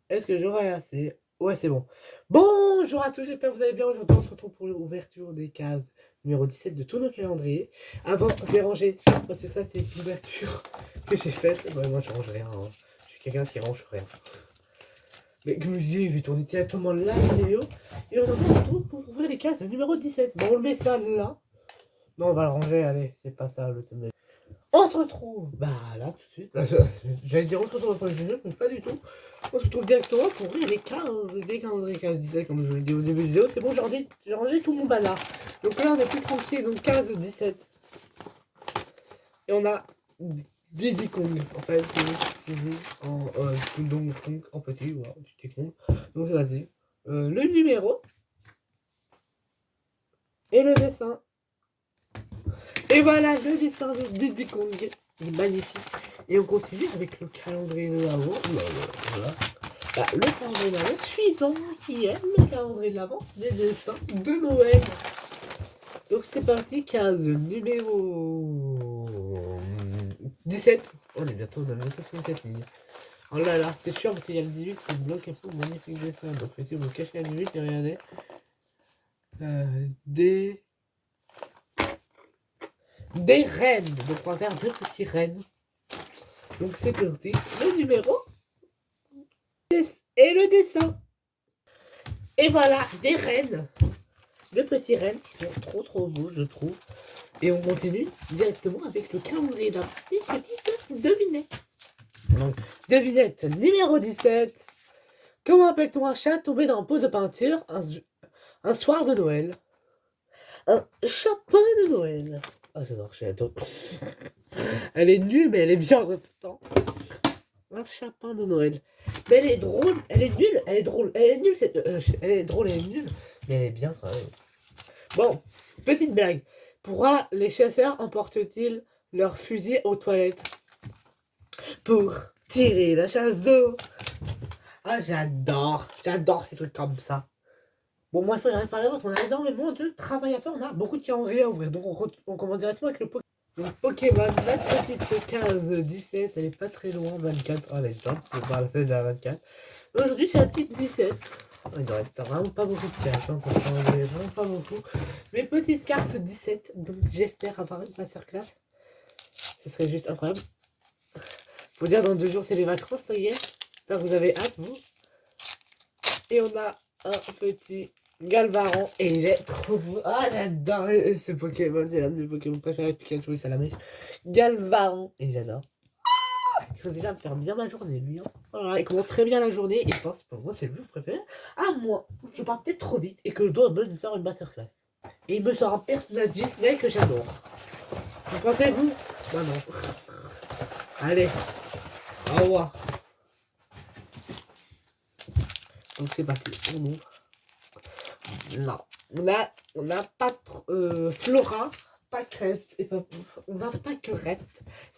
Est-ce que j'aurai assez? Ouais, c'est bon. Bonjour à tous, j'espère que vous allez bien. Aujourd'hui, on se retrouve pour l'ouverture des cases numéro 17 de tous nos calendriers. Avant, je vais ranger, parce que ça, c'est l'ouverture que j'ai faite. Ouais, moi, je range rien. Hein. Je suis quelqu'un qui range rien. Mais comme je dis, je vais tourner directement la vidéo. Et on se retrouve pour ouvrir les cases numéro 17. Bon, on le met ça là. Non, on va le ranger, allez, c'est pas ça le thème. On se retrouve, bah là, tout de suite. J'allais dire on se retrouve après le jeu, mais pas du tout. On se retrouve directement pour ouvrir les 15, des 15, les 15, 17, comme je vous l'ai dit au début de vidéo. C'est bon, j'ai rangé tout mon bazar. Donc là, on est plus tranquille, donc 15, 17. Et on a Diddy Kong, en fait, Diddy en Donkey Kong en petit, voilà, Diddy Kong. Donc vas-y. Le numéro et le dessin. Et voilà, le dessin de Diddy Kong. Il est magnifique. Et on continue avec le calendrier de l'avant. Voilà. Bah, le calendrier de l'avant suivant qui est le calendrier de l'avant des dessins de Noël. Donc c'est parti, 15, numéro 17. On est bientôt, on a bientôt fini cette ligne. Oh là là, c'est sûr, parce qu'il y a le 18 qui bloque un peu magnifique dessin. Donc essayez de vous cacher la 18 et regardez. Des rennes. Donc on va faire deux petits rennes. Donc c'est parti, le numéro et le dessin. Et voilà, des rennes. Deux petits rennes qui sont trop beaux, je trouve. Et on continue directement avec le calendrier d'un petit devinette. Donc, devinette numéro 17. Comment appelle-t-on un chat tombé dans un pot de peinture un soir de Noël? Un chapeau de Noël. Ah, j'adore, j'adore. Elle est nulle, mais elle est bien en même temps. Un chapin de Noël. Mais elle est drôle, elle est nulle, elle est drôle, elle est nulle, elle est drôle, elle est nulle, mais elle est bien quand même. Bon, petite blague. Pourquoi les chasseurs emportent-ils leurs fusils aux toilettes? Pour tirer la chasse d'eau. Ah, j'adore ces trucs comme ça. Bon, moi, il faut que j'arrête par là, on a énormément de travail à faire, on a beaucoup de calendriers à ouvrir, donc on commence directement avec le Pokémon. Donc Pokémon, la petite 15-17, elle est pas très loin, 24, oh elle est top, on voir la 16 à 24. Aujourd'hui, c'est la petite 17. Oh, il doit être vraiment pas beaucoup de cartes, hein, vraiment pas beaucoup. Mais petite carte 17, donc j'espère avoir une masterclass. Ce serait juste incroyable. Faut dire, dans 2 jours, c'est les vacances, ça y est. J'espère que vous avez hâte, vous. Et on a un petit Galvaran, et il est trop beau. Ah, j'adore ce Pokémon, c'est l'un de mes Pokémon préférés, Pikachu et Salamèche. Galvaran, et j'adore. Il faut déjà me faire bien ma journée, lui. Hein. Voilà, il commence très bien la journée, et je pense, pour moi, c'est le jeu préféré. À moi, je pars peut-être trop vite, et que je dois me faire une masterclass. Et il me sort un personnage Disney que j'adore. Vous pensez, vous? Bah non. Allez, au revoir. Donc c'est parti, on ouvre. Non, on n'a pas Flora, pas Crête, et pas, on n'a pas que Rette,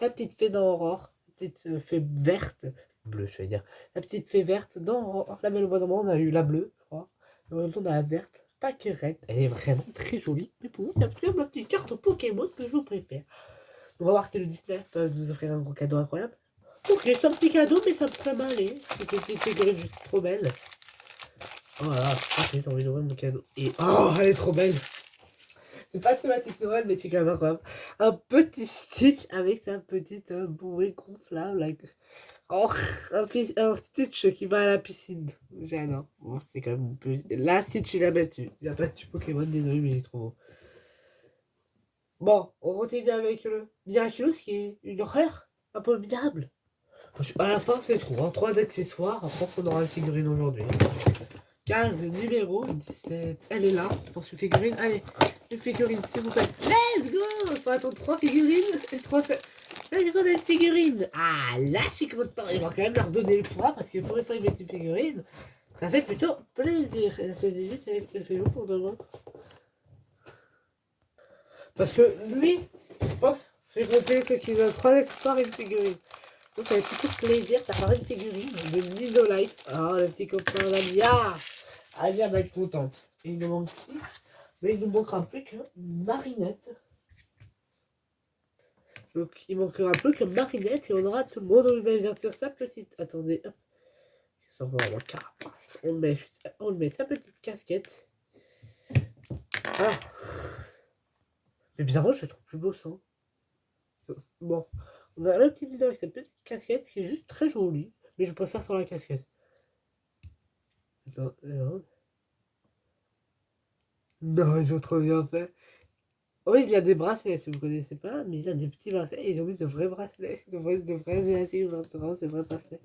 la petite fée d'Aurore, la petite fée verte, bleue je veux dire, la petite fée verte d'Aurore, la belle au bois dormant, on a eu la bleue, je crois, et en même temps on a la verte, pas que Rette, elle est vraiment très jolie, mais pour moi c'est absolument la petite carte Pokémon que je vous préfère. On va voir si le Disney peut nous offrir un gros cadeau incroyable. Ok, c'est un petit cadeau, mais ça me ferait mal, cette petite figurine juste trop belle. Oh là là, j'ai envie d'ouvrir mon cadeau. Et oh, elle est trop belle. C'est pas thématique Noël, mais c'est quand même incroyable. Un petit Stitch avec sa petite bourrée gonflable. Like... Oh, un Stitch qui va à la piscine. J'adore. Oh, c'est quand même un peu... Là, Stitch, il a battu. Il a battu Pokémon, désolé, mais il est trop beau. Bon, on continue avec le Miraculous, qui est une horreur un peu minable. À la fin, c'est trop. Hein. 3 accessoires. Après, on aura une figurine aujourd'hui. 15, numéro 17. Elle est là pour ce figurine. Allez, une figurine, s'il vous plaît. Let's go! Faut attendre 3 figurines et 3 Let's go, une figurine. Ah, là, je suis content. Il va quand même leur donner le poids parce que pour une fois, ils mettent une figurine. Ça fait plutôt plaisir. Et la classe 18, elle fait où pour demain? Parce que lui, je pense, j'ai compris qu'il a 3 accessoires et une figurine. Donc ça fait plutôt plaisir d'avoir une figurine de Nido Life. Ah, le petit copain d'Alia. Alia va être contente. Et il nous manque qui? Mais il nous manquera plus que Marinette. Donc il manquera plus que Marinette et on aura tout le monde. On va bien sûr sa petite. Attendez, hop. sur la carapace. On met sa petite casquette. Ah. Mais bizarrement, je le trouve plus beau sans. Bon, on a le petit dino avec sa petite casquette qui est juste très jolie. Mais je préfère sans la casquette. Attends, non, ils ont trop bien fait. Oui, il y a des bracelets, si vous ne connaissez pas, mais il y a des petits bracelets. Ils ont mis de vrais bracelets, de vrais élastiques, vraiment, c'est vrais bracelets.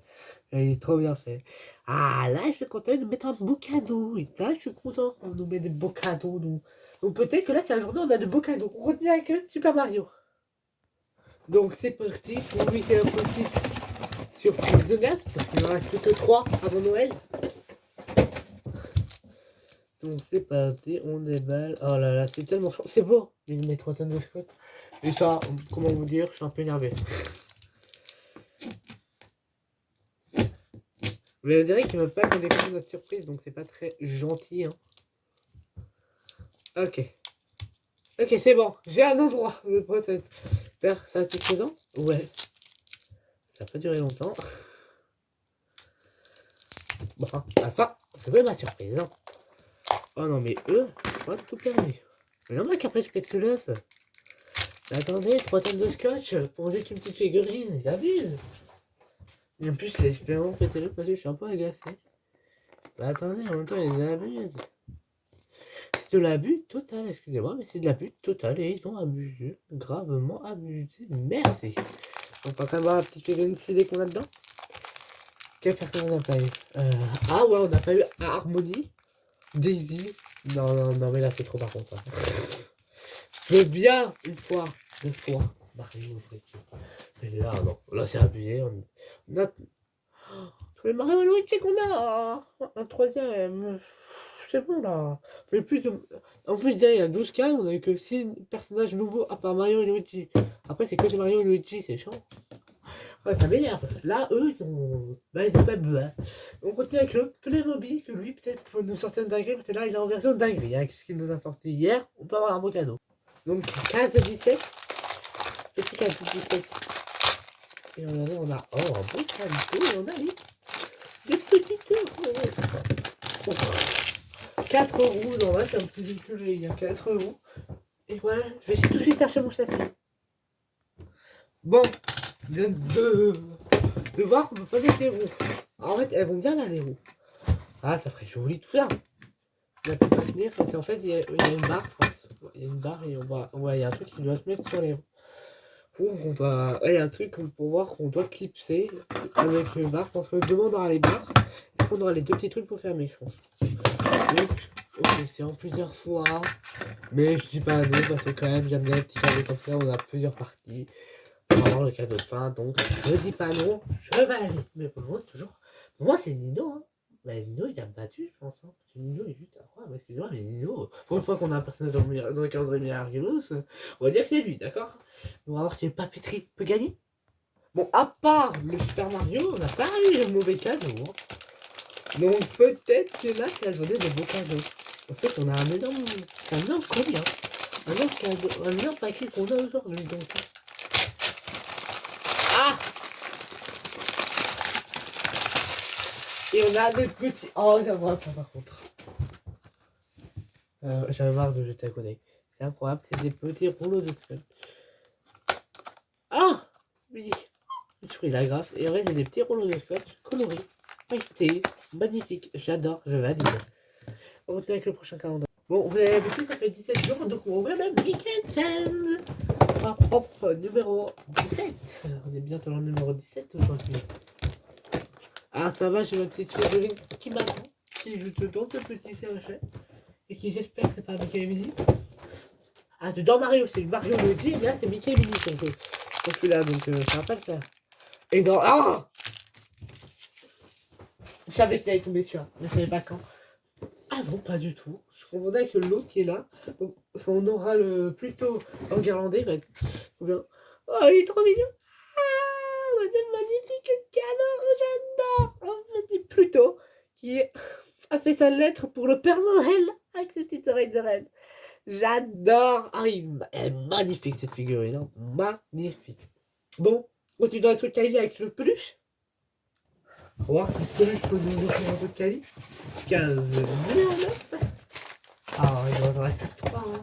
Et il est trop bien fait. Ah, là, je suis content de mettre un beau cadeau. Et là, je suis content qu'on nous met des beaux cadeaux, nous. Donc peut-être que là, c'est la journée où on a de beaux cadeaux. On continue avec Super Mario. Donc c'est parti pour lui, c'est un petit surprise de neuf, parce qu'il ne reste plus que 3 avant Noël. Donc c'est parti, on déballe. Oh là là, c'est tellement chaud. C'est beau, il met 3 tonnes de scotch. Et ça, comment vous dire, je suis un peu énervé. Mais on dirait qu'il ne veut pas qu'on découvre notre surprise, donc c'est pas très gentil. Hein. Ok. Ok, c'est bon. J'ai un endroit de faire satisfaisant. Ouais. Ça peut durer longtemps. Bon, à la fin, je veux ma surprise. Hein. Oh non, mais eux, ils ont tout perdu. Mais non, mec, après, je pète que l'œuf. Attendez, 3 tonnes de scotch pour juste une petite figurine, ils abusent. Et en plus, c'est vraiment pété l'œuf parce que je suis un peu agacé. Bah attendez, en même temps, ils abusent. C'est de l'abus total, excusez-moi, mais c'est de l'abus total et ils ont abusé, gravement abusé. Merci. On va quand même voir la petite figurine CD qu'on a dedans. Quelle personne on n'a pas eu ah ouais, on n'a pas eu Harmony, Daisy. Non, non, non, mais là c'est trop par contre. Hein. Je veux bien une fois, 2 fois, Mario, mais là non, là c'est abusé. On a tous les Mario et Luigi qu'on a, un troisième. C'est bon là. Mais plus de... En plus, il y a 12 cas, on a eu que 6 personnages nouveaux à part Mario et Luigi. Après, c'est que des Mario et Luigi, c'est chiant. Ouais, ça m'énerve. Là, eux, ils ont pas besoin. On continue avec le Playmobil, que lui, peut-être, pour nous sortir une dinguerie, parce que là, il est en version dinguerie. Avec ce qu'il nous a sorti hier, on peut avoir un beau cadeau. Donc, 15 de 17. Petit 15 de 17. Et on a, oh, un beau cadeau, et on a des petites roues. 4 roues, non, là, c'est un peu ridicule, il y a 4 roues. Et voilà, je vais essayer tout de suite chercher mon châssis. Bon, de voir qu'on peut pas mettre les roues. En fait, elles vont bien là, les roues. Ah, ça ferait joli tout ça. On peut pas tenir, parce qu'en fait, il y a une barre, je pense. Il y a une barre et on voit, ouais, il y a un truc qui doit se mettre sur les roues. On doit, ouais, il y a un truc pour voir qu'on doit clipser avec une barre. Je pense que demain on aura les barres et qu'on aura les 2 petits trucs pour fermer, je pense. Donc, ok, c'est en plusieurs fois. Mais je dis pas non parce que quand même j'aime bien les petits cadeaux comme ça, on a plusieurs parties. Pour avoir le cadeau de fin, donc je dis pas non, je valide. Mais pour moi c'est toujours. Pour moi c'est Nino, hein. Bah Nino il a battu, je pense. Hein. Parce que Nino est juste incroyable, excusez-moi, mais Nino, pour une fois qu'on a un personnage dans le calendrier Miraculous, on va dire que c'est lui, d'accord. On va voir si le Papeterie peut gagner. Bon, à part le Super Mario, on n'a pas eu de mauvais cadeau. Hein. Donc peut-être que là c'est la journée de beaux cadeaux. En fait on a un énorme colis, hein. Un énorme cadeau, un énorme paquet qu'on a aujourd'hui donc. Ah! Et on a des petits. Oh, ça va pas par contre. J'avais marre de jeter à côté. C'est incroyable, c'est des petits rouleaux de scotch. Ah! Oui! J'ai pris la graffe. Et en vrai, c'est des petits rouleaux de scotch colorés. Pailletés. Magnifique. J'adore, je valide. On continue avec le prochain calendrier. Bon, vous avez l'habitude, ça fait 17 jours, donc on va ouvrir le Mickey 10. Propre numéro 17. On est bientôt dans le numéro 17 aujourd'hui. Ah ça va, j'ai ma petite figurine qui m'attend, qui joue dedans ce petit CHF, et qui j'espère c'est pas Mickey et Minnie. Ah dedans Mario, c'est Mario Luigi, et là c'est Mickey et Minnie pour celui-là, donc ça va pas le faire. Et dans... Ah je savais qu'il allait tomber celui-là, mais je savais pas quand. Ah non, pas du tout. Je confondais avec l'autre qui est là. Donc on aura le plutôt en guirlandais, il va être trop bien. Oh il est trop mignon. Ah, on a des magnifiques cadeaux, j'adore. Un petit Pluto qui a fait sa lettre pour le Père Noël avec ses petites oreilles de reine. J'adore. Ah, elle est magnifique cette figurine, hein. Magnifique. Bon, continue dans les trucs à avec le peluche. On va voir si je peux nous offrir un peu de quali. 15 numéro 9. Ah, il en reste plus que 3. Hein.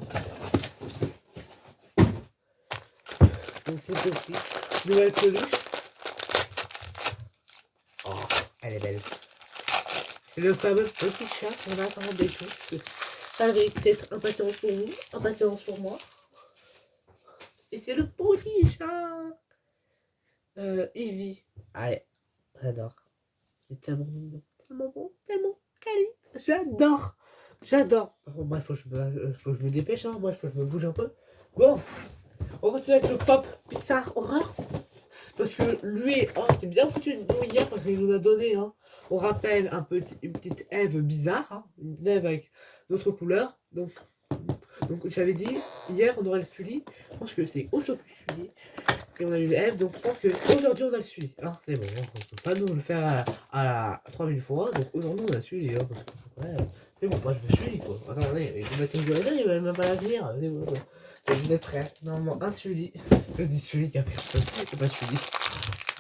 Donc c'est petit. Nouvelle peluche. Oh, elle est belle. Et le fameux petit chat qu'on attendait tous. Ça avait peut-être impatience pour vous, impatience pour moi. Et c'est le petit chat. Evie. Ah, j'adore. C'est tellement mignon, tellement bon, tellement quali. J'adore. J'adore. Bon, moi, il faut que je me dépêche. Hein. Moi, il faut que je me bouge un peu. Bon, on continue avec le Pop Pixar Horror. Parce que lui, oh, c'est bien foutu de nous hier parce qu'il nous a donné, hein, on rappelle, une petite Ève bizarre, hein, une Ève avec d'autres couleurs. Donc j'avais dit, hier on aura le Sully. Je pense que c'est aujourd'hui le Sully. Et on a eu Ève, donc je pense qu'aujourd'hui on a le Sully. Hein, c'est bon, on ne peut pas nous le faire à la 3000 fois. Donc aujourd'hui on a le Sully. Hein, parce que, ouais, c'est bon, moi je veux Sully quoi. Attendez, il va mettre une gueule, il va même pas la tenir. C'est bon, quoi. Vous êtes prêts? Normalement, un Sully. Je dis Sully, il n'y a personne. C'est pas Sully.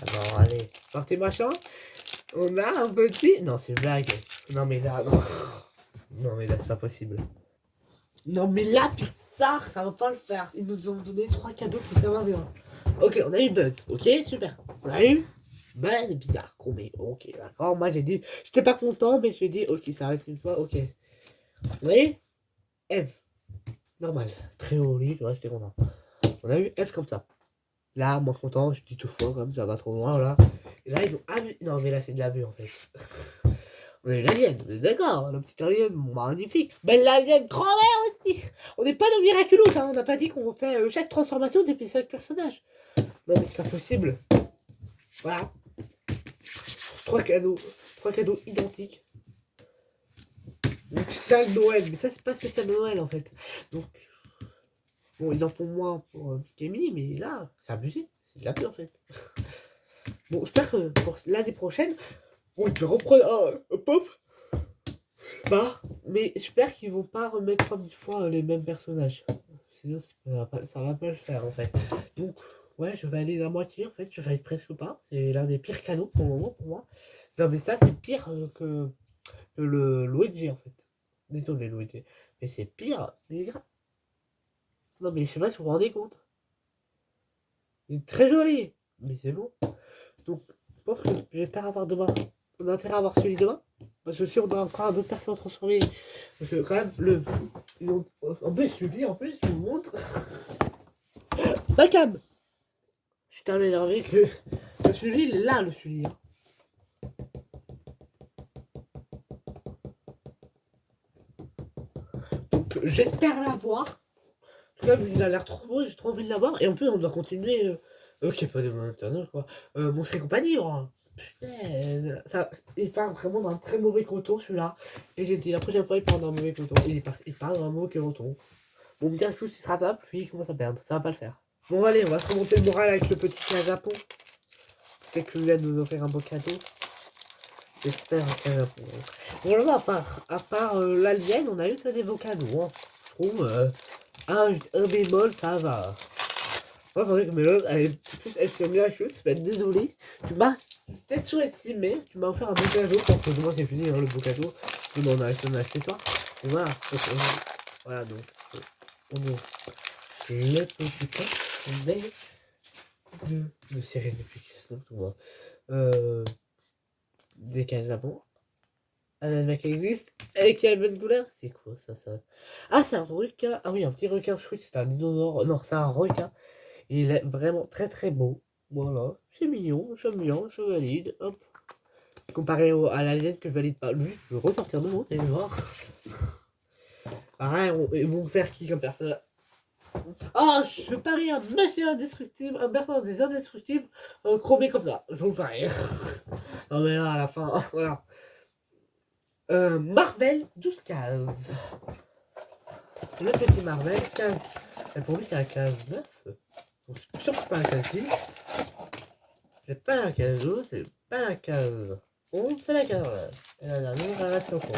Alors, allez, sortez machin. On a un petit. Non, c'est une blague. Non, mais là, non. Non, mais là, c'est pas possible. Non, mais là, Pixar, ça va pas le faire. Ils nous ont donné 3 cadeaux qui servent à rien. Ok, on a eu Buzz. Ok, super. On a eu Buzz bizarre. Combien? Ok, d'accord. Moi, j'ai dit. J'étais pas content, mais j'ai dit, ok, ça arrive une fois. Ok. On a eu Eve. Normal. Très joli, tu vois, j'étais content. On a eu Eve comme ça. Là, moi content, je dis toutefois, comme ça va trop loin, là. Et là, ils ont abusé. Non, mais là, c'est de l'abus, en fait. On a eu l'alien, on est d'accord, le petit alien, magnifique. Mais l'alien grand-mère aussi. On n'est pas dans Miraculous, hein. On n'a pas dit qu'on fait chaque transformation depuis chaque personnage. Non, mais c'est pas possible. Voilà. 3 cadeaux. 3 cadeaux identiques. Donc, spécial Noël. Mais ça, c'est pas spécial Noël, en fait. Donc, bon, ils en font moins pour Camille, mais là, c'est abusé. C'est de l'abus, en fait. Bon, j'espère que pour l'année prochaine, oui, je reprends un pop. Bah, mais j'espère qu'ils vont pas remettre 3000 fois les mêmes personnages. Sinon, ça va pas le faire en fait. Donc, ouais, je vais aller la moitié en fait. Je vais aller presque pas. C'est l'un des pires canaux pour le moment pour moi. Non, mais ça, c'est pire que le Luigi en fait. Désolé, Luigi. Mais c'est pire. Les gars. Non, mais je sais pas si vous vous rendez compte. Il est très joli. Mais c'est bon. Donc, je pense que j'espère avoir demain. On a intérêt à avoir celui de demain. Parce que si on a encore d'autres personnes transformées. Parce que quand même, en plus, celui en plus, il vous montre. Ma cam. Je suis tellement énervé que le celui il est là, le celui. Hein. Donc, j'espère l'avoir. Comme il a l'air trop beau, j'ai trop envie de l'avoir. Et en plus, on doit continuer. Ok, pas de mon internet, quoi. Mon frère compagnie, oh. Putain, ça, il part vraiment d'un très mauvais coton celui-là. Et j'ai dit la prochaine fois il part d'un mauvais coton. Il part d'un mauvais coton. Bon, me dire que il sera pas, puis il commence à perdre. Ça va pas le faire. Bon, allez, on va se remonter le moral avec le petit cas Japon. Peut-être que lui va nous offrir un beau cadeau. J'espère un cas Japon. Bon, là, à part l'alien, on a eu que des beaux cadeaux. Hein. Je trouve un bémol, ça va. Moi, faudrait que Mélo, elle est plus être sur Miraculous, je vais être désolé. Tu m'as peut-être sous-estimé, tu m'as offert un beau cadeau, parce que demain c'est fini, hein, le beau cadeau. On en a acheté toi. Et voilà, voilà donc, on ouvre le petit pack de série depuis que c'est moi. Des cages Japon. Un mec qui existe, et qui a une bonne couleur. C'est quoi ça? Ah, c'est un requin. Ah oui, un petit requin chouette, c'est un dinosaure. Non, c'est un requin. Il est vraiment très très beau. Voilà, c'est mignon, j'aime bien, je valide. Hop. Comparé à l'alien que je valide pas, lui, je peux ressortir de mon territoire. Pareil, ils vont faire qui comme personne? Ah, je parie un monsieur indestructible, un personnage des indestructibles, chromé comme ça. Je vous le parie. Non mais là, à la fin, voilà. Marvel 12 cases. Le petit Marvel 15. Et pour lui, c'est la case 9. Donc, c'est surtout pas la case 10. C'est pas la case 12, c'est pas la case 11, c'est la case 9. Et la dernière, ça reste au fond.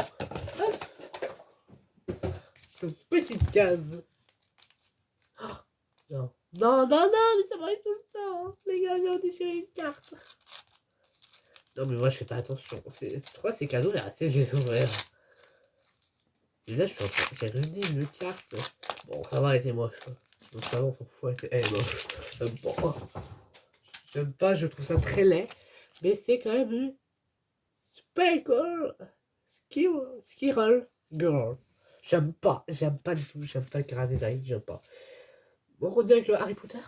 Hop. Une petite case. Oh, non. Non, non, non, mais ça m'arrive tout le temps. Les gars, j'ai déchiré une carte. Non, mais moi, je fais pas attention. Je crois que ces cadeaux, là, c'est les ouvrir. Et là, je suis en train de ruiner une carte. Bon, ça va, elle était moche. Donc, ça va, on s'en fout. Elle est moche. J'aime pas. J'aime pas, je trouve ça très laid. Mais c'est quand même une Sparkle Skirl Girl. J'aime pas du tout. J'aime pas le grand design, j'aime pas. On continue avec le Harry Potter.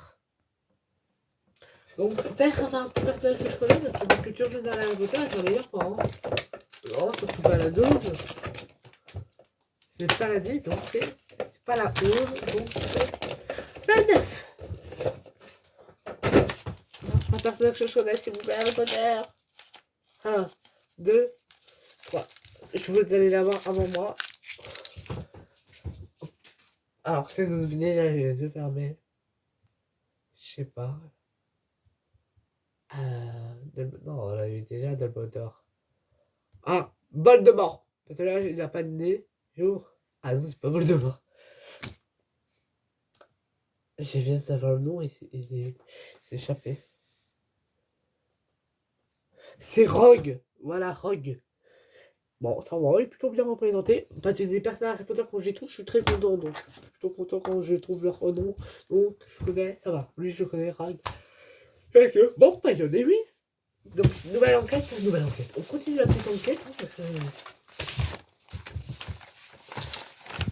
Donc, père avait un petit personnage que je connais, parce que la culture générale Harry Potter est un meilleur pas. Hein. Non, surtout pas la 12. C'est pas la 10, donc c'est pas la 11, donc c'est la 9. Un personnage que je connais, s'il vous plaît, Harry Potter. 1, 2, 3. Je vous allez l'avoir avant moi. Alors, c'est de deviner, là, j'ai les yeux fermés. Je sais pas. Non, on a eu déjà Dumbledore. Ah, Voldemort. Parce que là, il n'a pas de nez. Ah non, c'est pas Voldemort. Je viens de savoir le nom et il s'est échappé. C'est Rogue. Voilà, Rogue. Bon, ça va, il est plutôt bien représenté. Parce que des personnages Harry Potter, quand je les trouve, je suis très content. Donc, je suis plutôt content quand je trouve leur nom. Donc, je connais, ça va. Lui, je connais, Rogue. Bon, pas de Lewis. Donc, nouvelle enquête. On continue la petite enquête. Hein, parce que...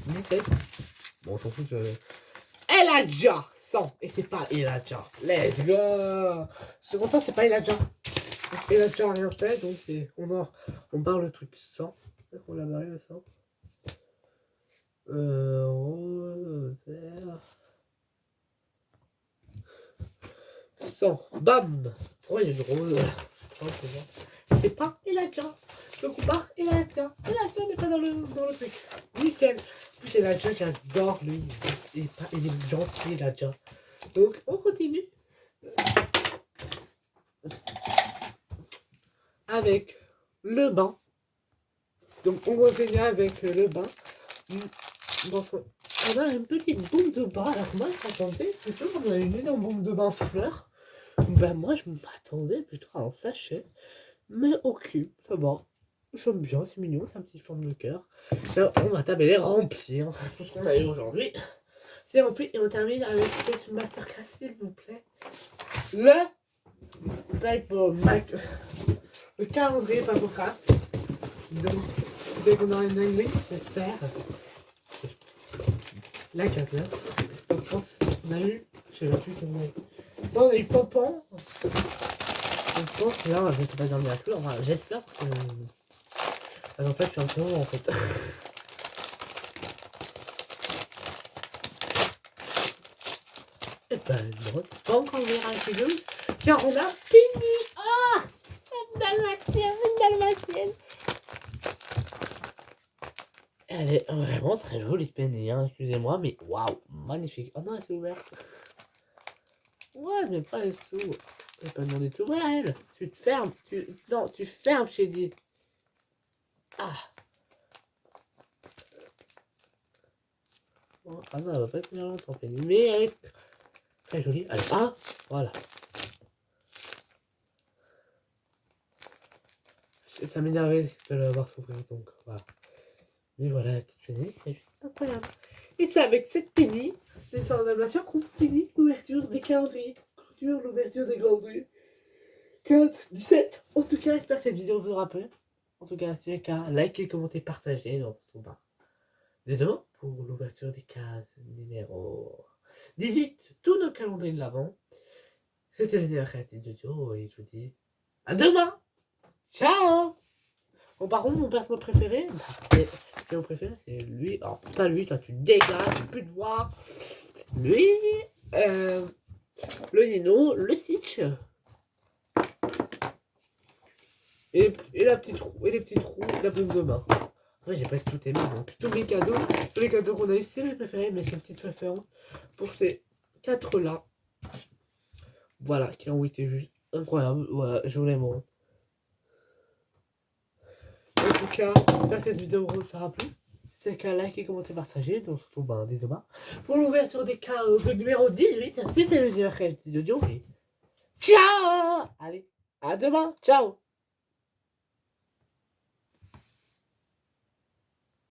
17. Bon, on s'en fout que... Elijah 100. Et c'est pas Elijah. Let's go. Ce content, c'est pas Elijah. Elijah a rien fait, donc on barre le truc 100. On l'a barré le 100. Rose, vert. 100. Bam. Pourquoi il y a une rose? C'est pas Elijah. Donc on part Elijah. Elijah n'est pas dans le truc. Nickel. En plus Elijah, j'adore lui. Il est gentil Elijah. Donc on continue. Avec le bain. Donc on continue avec le bain. On a une petite bombe de bain. Alors moi je m'attendais plutôt qu'on a une énorme bombe de bain fleur. Ben moi je m'attendais plutôt à un sachet. Mais ok, ça va. J'aime bien, c'est mignon, c'est un petit forme de cœur. Là, ma table elle est remplie. Hein. Tout ce qu'on a eu aujourd'hui. C'est rempli et on termine avec cette masterclass s'il vous plaît. Le le calendrier Papocraft. Donc, dès qu'on aura une dinguerie, j'espère. La 4 donc je pense qu'on a eu. Je sais plus qu'on a eu. Non, on a eu Pompon. Je pense que là, je ne sais pas dormir à tout. Enfin, j'espère que. En fait, je suis un peu en fait. Et ben, non, c'est pas encore le miraculeux. Car on a fini. Ah, une dalmatienne. Elle est vraiment très jolie, Penny, hein, excusez-moi, mais waouh, magnifique. Oh non, elle s'est ouverte. Ouais, mais pas les sous. Elle pas demandé de s'ouvrir, elle. Tu te fermes. Non, tu fermes, j'ai dit. Ah. Bon, ah non, elle va pas tenir longtemps, Penny, mais elle est très jolie. Allez, ah, voilà. Ça m'énervait de la voir s'ouvrir, donc voilà. Mais voilà, la petite Penny, c'est juste incroyable. Et c'est avec cette Penny, les sorts d'animation, qu'on finit l'ouverture des calendriers, l'ouverture des calendriers. 15, 17. En tout cas, j'espère que cette vidéo vous rappelle. En tout cas, si c'est le cas, likez, commentez, partagez. On se retrouve dès demain pour l'ouverture des cases numéro 18. Tous nos calendriers de l'avant. C'était l'univers créatif de Dio et je vous dis à demain. Ciao. Bon, par contre, mon personnage préféré, mon préféré, c'est lui. Alors, pas lui, toi tu dégages, tu peux te voir. Lui, le Nino, le Stitch. Et la petite roue, et les petites roues, la brume de main. Ouais, j'ai presque tout aimé, donc tous les cadeaux qu'on a eu, c'est mes préférés, mais j'ai une petite préférence pour ces 4-là. Voilà, qui ont été juste incroyables. Voilà, je vous les montre. En tout cas, j'espère que cette vidéo vous aura plu. C'est le cas, likez, commentez, partagez. Donc, on se retrouve dès demain pour l'ouverture des cases numéro 18. C'était le numéro de Dieu. Ciao. Allez, à demain. Ciao.